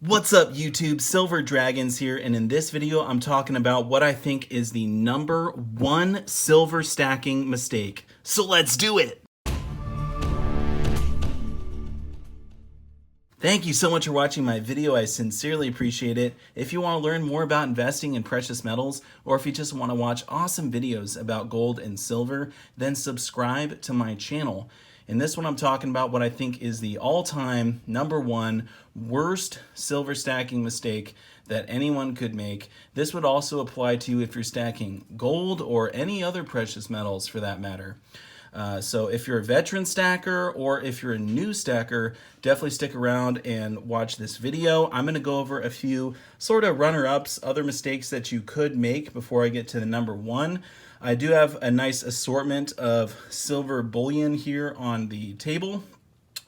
What's up YouTube, Silver Dragons here, and in this video I'm talking about what I think is the number one silver stacking mistake. So let's do it! Thank you so much for watching my video. I sincerely appreciate it. If you want to learn more about investing in precious metals, or if you just want to watch awesome videos about gold and silver, then subscribe to my channel. In this one, I'm talking about what I think is the all-time number one worst silver stacking mistake that anyone could make. This would also apply to you if you're stacking gold or any other precious metals for that matter. So if you're a veteran stacker or if you're a new stacker, definitely stick around and watch this video. I'm going to go over a few sort of runner-ups, other mistakes that you could make before I get to the number one. I do have a nice assortment of silver bullion here on the table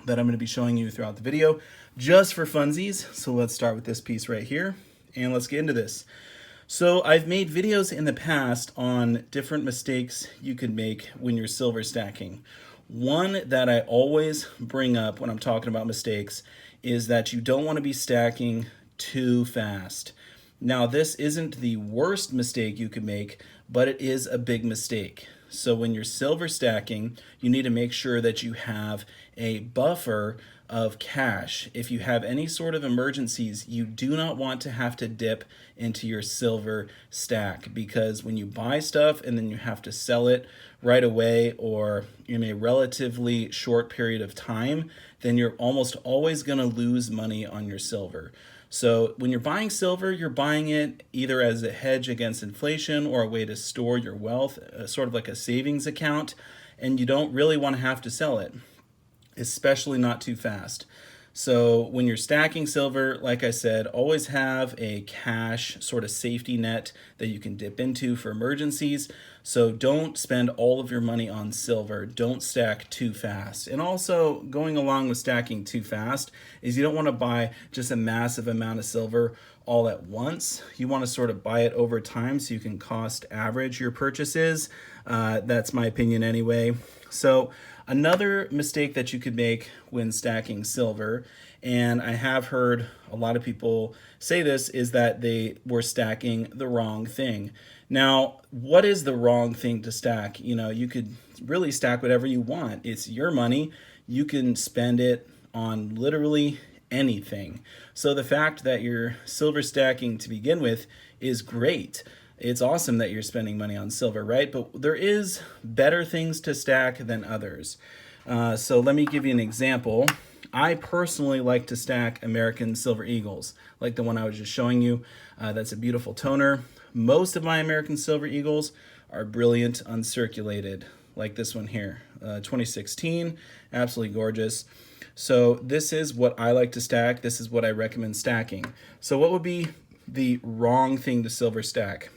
that I'm going to be showing you throughout the video just for funsies. So let's start with this piece right here and let's get into this. So I've made videos in the past on different mistakes you can make when you're silver stacking. One that I always bring up when I'm talking about mistakes is that you don't want to be stacking too fast. Now, this isn't the worst mistake you could make, but it is a big mistake. So when you're silver stacking, you need to make sure that you have a buffer of cash. If you have any sort of emergencies, you do not want to have to dip into your silver stack, because when you buy stuff and then you have to sell it right away or in a relatively short period of time, then you're almost always going to lose money on your silver. So when you're buying silver, you're buying it either as a hedge against inflation or a way to store your wealth, sort of like a savings account, and you don't really want to have to sell it, especially not too fast. So when you're stacking silver, like I said, always have a cash sort of safety net that you can dip into for emergencies. So don't spend all of your money on silver. Don't stack too fast. And also going along with stacking too fast is you don't want to buy just a massive amount of silver all at once. You want to sort of buy it over time so you can cost average your purchases. That's my opinion anyway. So another mistake that you could make when stacking silver, and I have heard a lot of people say this, is that they were stacking the wrong thing. Now, what is the wrong thing to stack? You know, you could really stack whatever you want. It's your money. You can spend it on literally anything. So the fact that you're silver stacking to begin with is great. It's awesome that you're spending money on silver, right? But there is better things to stack than others. So let me give you an example. I personally like to stack American Silver Eagles, like the one I was just showing you. That's a beautiful toner. Most of my American Silver Eagles are brilliant uncirculated, like this one here, 2016, absolutely gorgeous. So this is what I like to stack. This is what I recommend stacking. So what would be the wrong thing to silver stack?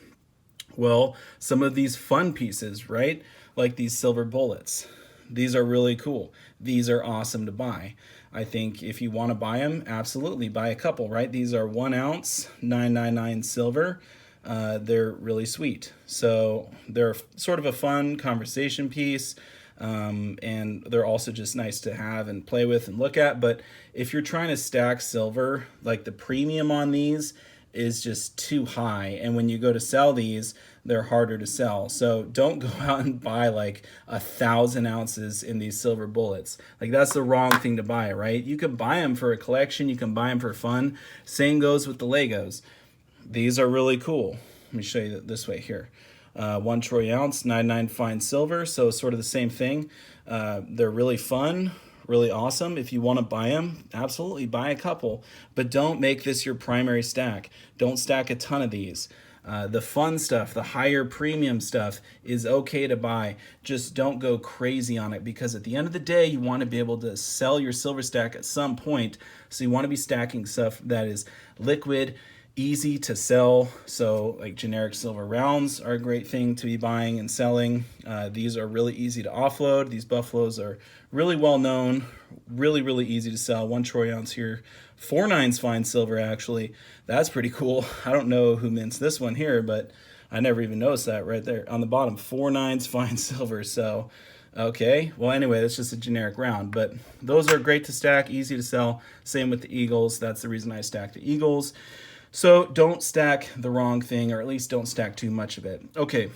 Well, some of these fun pieces, right? Like these silver bullets. These are really cool. These are awesome to buy. I think if you want to buy them, absolutely buy a couple, right? These are 1 ounce, 999 silver. They're really sweet. So they're sort of a fun conversation piece. And they're also just nice to have and play with and look at. But if you're trying to stack silver, like the premium on these is just too high, and when you go to sell these, they're harder to sell. So don't go out and buy like 1,000 ounces in these silver bullets. Like, that's the wrong thing to buy, right? You can buy them for a collection, you can buy them for fun. Same goes with the Legos. These are really cool. Let me show you this way here. 1 troy ounce, 99 fine silver, so sort of the same thing. They're really fun, really awesome. If you want to buy them, absolutely buy a couple, but don't make this your primary stack. Don't stack a ton of these. The fun stuff, the higher premium stuff is okay to buy. Just don't go crazy on it, because at the end of the day, you want to be able to sell your silver stack at some point. So you want to be stacking stuff that is liquid, easy to sell. So like generic silver rounds are a great thing to be buying and selling. These are really easy to offload. These buffaloes are really well known, really easy to sell. 1 troy ounce here, 4 nines fine silver actually. That's pretty cool. I don't know who mints this one here, but I never even noticed that right there on the bottom. 4 nines fine silver. So Okay, well, anyway, that's just a generic round, but those are great to stack, easy to sell. Same with the Eagles. That's the reason I stack the Eagles. So don't stack the wrong thing, or at least don't stack too much of it. Okay,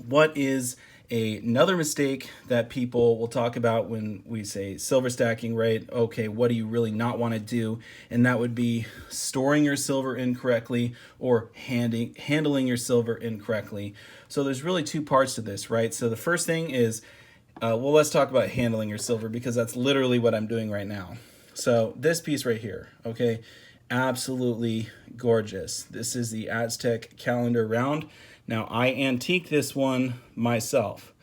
what is another mistake that people will talk about when we say silver stacking, right? Okay, what do you really not want to do? And that would be storing your silver incorrectly or handling your silver incorrectly. So there's really two parts to this, right? So the first thing is, well, let's talk about handling your silver, because that's literally what I'm doing right now. So this piece right here, okay, absolutely gorgeous. This is the Aztec calendar round. Now, I antique this one myself.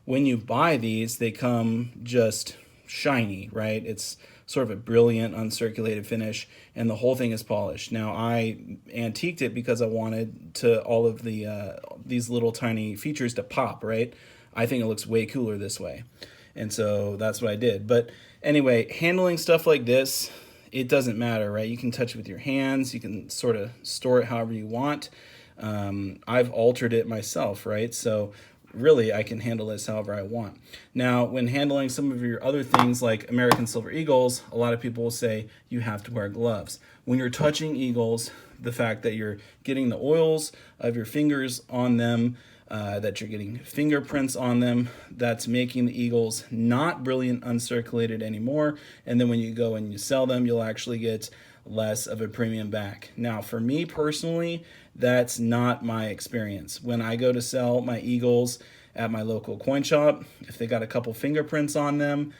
When you buy these, they come just shiny, right? It's sort of a brilliant uncirculated finish, and the whole thing is polished. Now, I antiqued it because I wanted to all of the these little tiny features to pop, right? I think it looks way cooler this way, and so that's what I did. But anyway, handling stuff like this, it doesn't matter, right? You can touch it with your hands. You can sort of store it however you want. I've altered it myself, right? So really, I can handle this however I want. Now, when handling some of your other things like American Silver Eagles, a lot of people will say you have to wear gloves. When you're touching Eagles, the fact that you're getting the oils of your fingers on them, that you're getting fingerprints on them, that's making the Eagles not brilliant uncirculated anymore. And then when you go and you sell them, you'll actually get less of a premium back. Now, for me personally, that's not my experience. When I go to sell my Eagles at my local coin shop, if they got a couple fingerprints on them,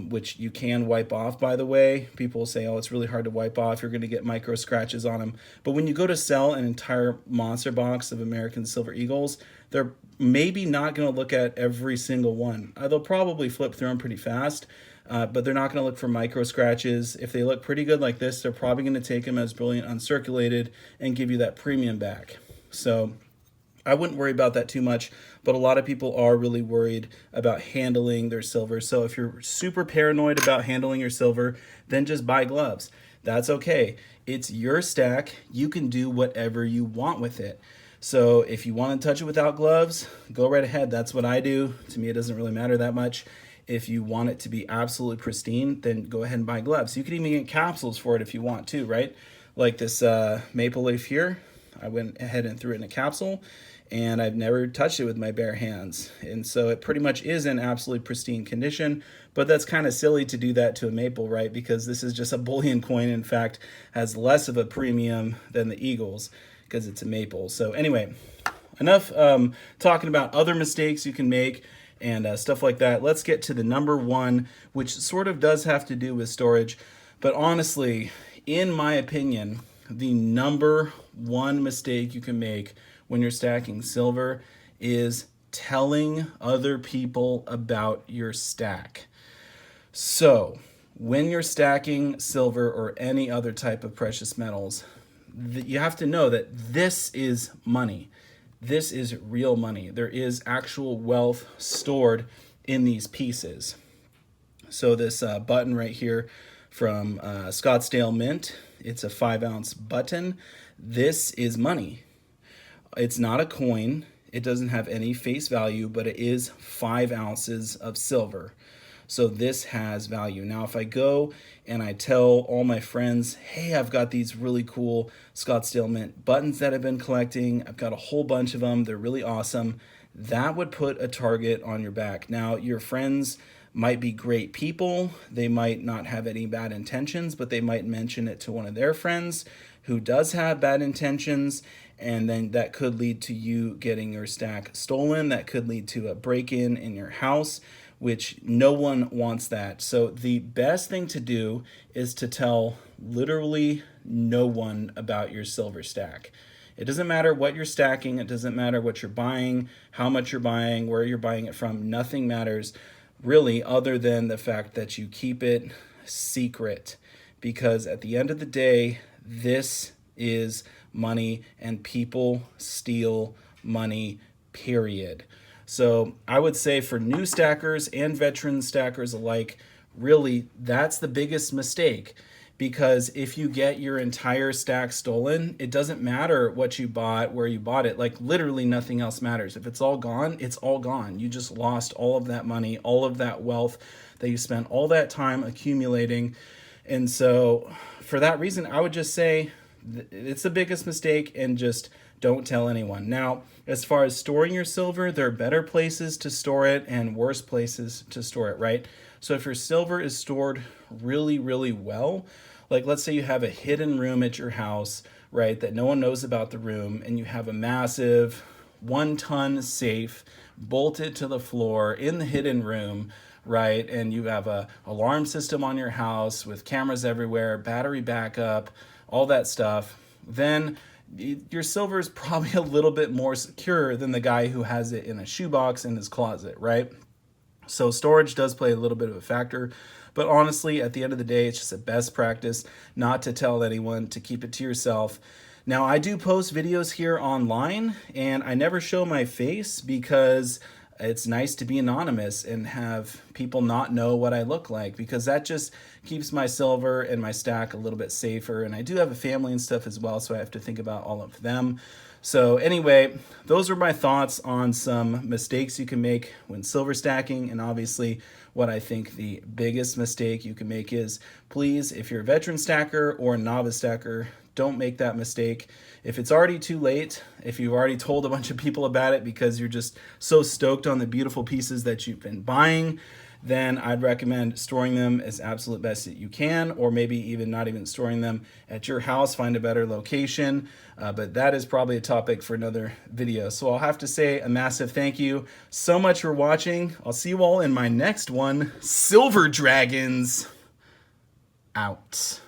which you can wipe off, by the way. People say, oh, it's really hard to wipe off. You're going to get micro scratches on them. But when you go to sell an entire monster box of American Silver Eagles, they're maybe not going to look at every single one. They'll probably flip through them pretty fast, but they're not going to look for micro scratches. If they look pretty good like this, they're probably going to take them as brilliant uncirculated and give you that premium back. So I wouldn't worry about that too much, but a lot of people are really worried about handling their silver. So if you're super paranoid about handling your silver, then just buy gloves. That's okay. It's your stack. You can do whatever you want with it. So if you want to touch it without gloves, go right ahead. That's what I do. To me, it doesn't really matter that much. If you want it to be absolutely pristine, then go ahead and buy gloves. You can even get capsules for it if you want to, right? Like this maple leaf here. I went ahead and threw it in a capsule, and I've never touched it with my bare hands. And so it pretty much is in absolutely pristine condition, but that's kind of silly to do that to a maple, right? Because this is just a bullion coin, in fact, has less of a premium than the Eagles because it's a maple. So anyway, enough talking about other mistakes you can make and stuff like that. Let's get to the number one, which sort of does have to do with storage. But honestly, in my opinion, the number one mistake you can make when you're stacking silver is telling other people about your stack. So when you're stacking silver or any other type of precious metals, you have to know that this is money. This is real money. There is actual wealth stored in these pieces. So this button right here from Scottsdale Mint, it's a 5-ounce button. This is money. It's not a coin. It doesn't have any face value, but it is 5 ounces of silver. So this has value. Now, if I go and I tell all my friends, hey, I've got these really cool Scottsdale Mint buttons that I've been collecting. I've got a whole bunch of them. They're really awesome. That would put a target on your back. Now, your friends might be great people. They might not have any bad intentions, but they might mention it to one of their friends who does have bad intentions, and then that could lead to you getting your stack stolen. That could lead to a break-in in your house, which no one wants that. So the best thing to do is to tell literally no one about your silver stack. It doesn't matter what you're stacking. It doesn't matter what you're buying, how much you're buying, where you're buying it from. Nothing matters really other than the fact that you keep it secret, because at the end of the day, this is money and people steal money, period. So I would say for new stackers and veteran stackers alike, really, that's the biggest mistake, because if you get your entire stack stolen, it doesn't matter what you bought, where you bought it. Like literally nothing else matters. If it's all gone, it's all gone. You just lost all of that money, all of that wealth that you spent all that time accumulating. And so for that reason, I would just say it's the biggest mistake, and just don't tell anyone. Now, as far as storing your silver, there are better places to store it and worse places to store it, right? So if your silver is stored really, really well, like let's say you have a hidden room at your house, right, that no one knows about the room, and you have a massive 1-ton safe bolted to the floor in the hidden room, right, and you have a alarm system on your house with cameras everywhere, battery backup, all that stuff, then your silver is probably a little bit more secure than the guy who has it in a shoebox in his closet, right? So storage does play a little bit of a factor, but honestly, at the end of the day, it's just a best practice not to tell anyone, to keep it to yourself. Now, I do post videos here online, and I never show my face because it's nice to be anonymous and have people not know what I look like, because that just keeps my silver and my stack a little bit safer. And I do have a family and stuff as well, so I have to think about all of them. So anyway, those are my thoughts on some mistakes you can make when silver stacking. And obviously what I think the biggest mistake you can make is, please, if you're a veteran stacker or a novice stacker, don't make that mistake. If it's already too late, if you've already told a bunch of people about it because you're just so stoked on the beautiful pieces that you've been buying, then I'd recommend storing them as absolute best that you can, or maybe even not even storing them at your house, find a better location. But that is probably a topic for another video. So I'll have to say a massive thank you so much for watching. I'll see you all in my next one. Silver Dragons out.